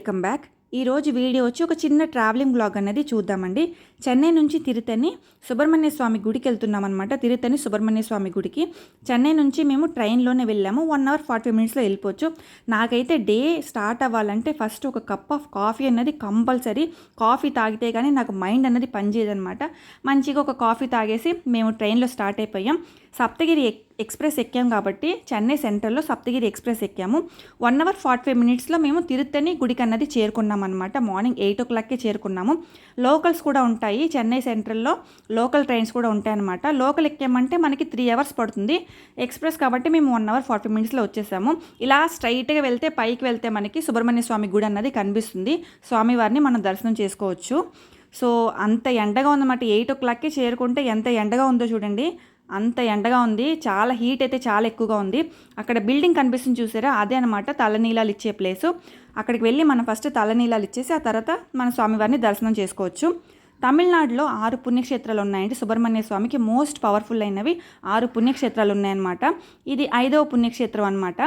Welcome back. ఈరోజు video వచ్చి ఒక చిన్న ట్రావెలింగ్ బ్లాగ్ అనేది చూద్దామండి. చెన్నై నుంచి తిరుత్తని సుబ్రహ్మణ్య స్వామి గుడికి వెళ్తున్నాం అనమాట. తిరుత్తని సుబ్రహ్మణ్య స్వామి గుడికి చెన్నై నుంచి మేము ట్రైన్లోనే వెళ్ళాము. 1 hour 45 minutesలో వెళ్ళిపోవచ్చు. నాకైతే డే స్టార్ట్ అవ్వాలంటే ఫస్ట్ ఒక కప్ ఆఫ్ కాఫీ అన్నది కంపల్సరీ. కాఫీ తాగితే కానీ నాకు మైండ్ అన్నది పనిచేయదనమాట. మంచిగా ఒక కాఫీ తాగేసి మేము ట్రైన్లో స్టార్ట్ అయిపోయాం. సప్తగిరి ఎక్స్ప్రెస్ ఎక్కాం కాబట్టి చెన్నై సెంట్రల్లో సప్తగిరి ఎక్స్ప్రెస్ ఎక్కాము. 1 hour 45 minutesలో మేము తిరుత్తని గుడికి అన్నది చేరుకున్నాం అనమాట. మార్నింగ్ 8 o'clockకే చేరుకున్నాము. లోకల్స్ కూడా ఉంటాయి చెన్నై సెంట్రల్లో, లోకల్ ట్రైన్స్ కూడా ఉంటాయన్నమాట. లోకల్ ఎక్కామంటే మనకి 3 hours పడుతుంది. ఎక్స్ప్రెస్ కాబట్టి మేము 1 hour 45 minutesలో వచ్చేసాము. ఇలా స్ట్రైట్గా వెళ్తే పైకి వెళ్తే మనకి సుబ్రహ్మణ్య స్వామి గుడి అన్నది కనిపిస్తుంది. స్వామివారిని మనం దర్శనం చేసుకోవచ్చు. సో అంత ఎండగా ఉందన్నమాట. 8 o'clockకే చేరుకుంటే ఎంత ఎండగా ఉందో చూడండి. అంత ఎండగా ఉంది. చాలా హీట్ అయితే చాలా ఎక్కువగా ఉంది. అక్కడ బిల్డింగ్ కనిపిస్తుంది చూసారా, అదే అనమాట తలనీలాలు ఇచ్చే ప్లేసు. అక్కడికి వెళ్ళి మనం ఫస్ట్ తలనీలాలు ఇచ్చేసి ఆ తర్వాత మన స్వామివారిని దర్శనం చేసుకోవచ్చు. తమిళనాడులో 6 పుణ్యక్షేత్రాలు ఉన్నాయండి. సుబ్రహ్మణ్య స్వామికి మోస్ట్ పవర్ఫుల్ అయినవి 6 పుణ్యక్షేత్రాలు ఉన్నాయన్నమాట. ఇది 5వ పుణ్యక్షేత్రం అనమాట.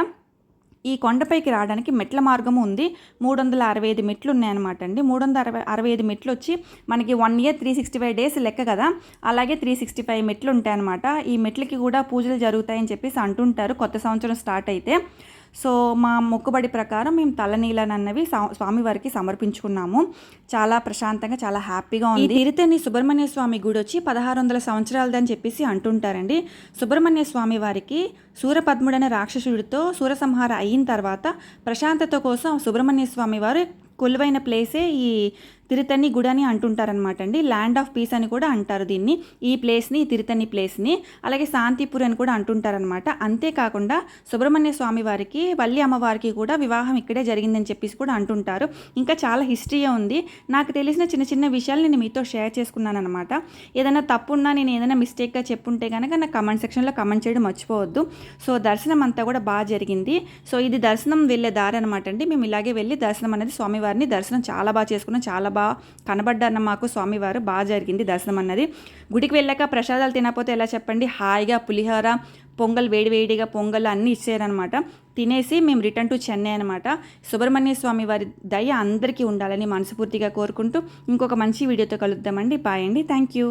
ఈ కొండపైకి రావడానికి మెట్ల మార్గము ఉంది. 365 మెట్లు ఉన్నాయన్నమాట అండి. 365 మెట్లు వచ్చి మనకి 1 year 365 days లెక్క కదా, అలాగే 365 మెట్లు ఉంటాయన్నమాట. ఈ మెట్లకి కూడా పూజలు జరుగుతాయని చెప్పేసి అంటుంటారు కొత్త సంవత్సరం స్టార్ట్ అయితే. సో మా మొక్కుబడి ప్రకారం మేము తలనీలనన్నవి స్వామివారికి సమర్పించుకున్నాము. చాలా ప్రశాంతంగా చాలా హ్యాపీగా ఉంది. తిరుత్తని సుబ్రహ్మణ్య స్వామి గుడి వచ్చి 1600 సంవత్సరాలదని చెప్పేసి అంటుంటారండి. సుబ్రహ్మణ్య స్వామి వారికి సూరపద్ముడనే రాక్షసుడితో సూరసంహార అయిన తర్వాత ప్రశాంతత కోసం సుబ్రహ్మణ్య స్వామి వారు కొలువైన ప్లేసే ఈ తిరుత్తని గుడి అని అంటుంటారనమాట అండి. ల్యాండ్ ఆఫ్ పీస్ అని కూడా అంటారు దీన్ని, ఈ ప్లేస్ని, తిరుత్తని ప్లేస్ని. అలాగే శాంతిపూర్ అని కూడా అంటుంటారనమాట. అంతేకాకుండా సుబ్రహ్మణ్య స్వామి వారికి వల్లి అమ్మవారికి కూడా వివాహం ఇక్కడే జరిగిందని చెప్పేసి కూడా అంటుంటారు. ఇంకా చాలా హిస్టరీయే ఉంది. నాకు తెలిసిన చిన్న చిన్న విషయాలు నేను మీతో షేర్ చేసుకున్నాను అనమాట. ఏదైనా తప్పున్నా, నేను ఏదైనా మిస్టేక్గా చెప్పుంటే కనుక నాకు కమెంట్ సెక్షన్లో కమెంట్ చేయడం మర్చిపోవద్దు. సో దర్శనం అంతా కూడా బాగా జరిగింది. సో ఇది దర్శనం వెళ్ళే దారి అనమాట అండి. మేము ఇలాగే వెళ్ళి దర్శనం అనేది స్వామివారిని దర్శనం చాలా బాగా చేసుకున్నాం. చాలా బాగా కనబడ్డారన్న మాకు స్వామివారు. బాగా జరిగింది దర్శనం అన్నది. గుడికి వెళ్ళాక ప్రసాదాలు తినకపోతే ఎలా చెప్పండి. హాయిగా పులిహోర, పొంగల్, వేడివేడిగా పొంగల్ అన్నీ ఇచ్చారనమాట. తినేసి మేము రిటర్న్ టు చెన్నై అనమాట. సుబ్రహ్మణ్య స్వామి వారి దయ అందరికీ ఉండాలని మనస్ఫూర్తిగా కోరుకుంటూ ఇంకొక మంచి వీడియోతో కలుద్దామండి. బాయ్ అండి. Thank you.